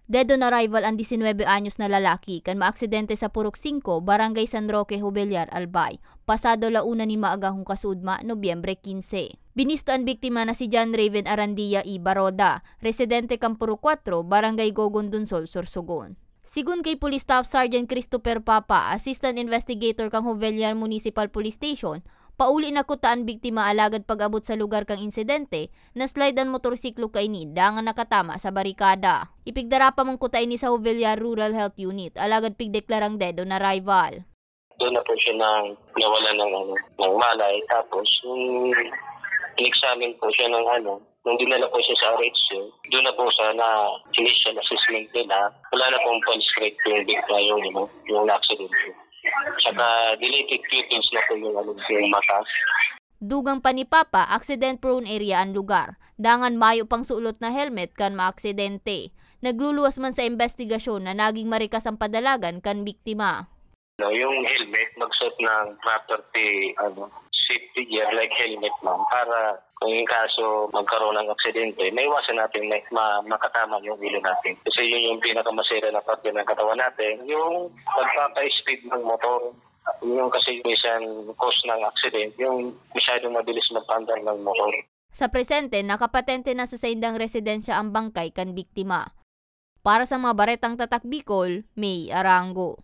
Dead on arrival ang 19 anyos na lalaki kan maaksidente sa Purok 5, Barangay San Roque, Jubeliar, Albay. Pasado launa ni maagahong kasudma, Nobyembre 15. Binisto ang biktima na si John Raven Arandia y Baroda, residente kang Purok 4, Barangay Gogondunsol, Sorsogon. Sigun kay Police Staff Sergeant Christopher Papa, Assistant Investigator kang Jubeliar Municipal Police Station, pauli na kutaan biktima alagad pag-abot sa lugar kang insidente, na slide ang motorsiklo kay ni dangan nakatama sa barikada. Ipigdara pa mong kutain ni sa Jubeliar Rural Health Unit, alagad pigdeklarang dead on arrival. Doon na po siya nawala ng malay, tapos in-examine po siya nung dinala po siya sa RHU, doon na po sa initial assessment nila, wala na pong pulse rate yung bigla yung accident. Saka dilated pupils na po yung mata. Dugang pa ni Papa, accident-prone area ang lugar. Dangan mayo pang sulot na helmet kan maaksidente. Nagluluwas man sa investigasyon na naging marikas ang padalagan kan biktima. Yung helmet, magsuot ng property safety gear like helmet man para kung yung kaso magkaroon ng aksidente, maiwasan natin makatama yung ulo natin. Kasi yun yung pinakamasira na parte ng katawan natin. Yung pagpapa-speed ng motor, yung kasi minsan cause ng accident, yung masyadong mabilis magpandar ng motor. Sa presente, nakapatente na sa saindang residensya ang bangkay kan biktima. Para sa mga baretang tatak Bicol, May Arango.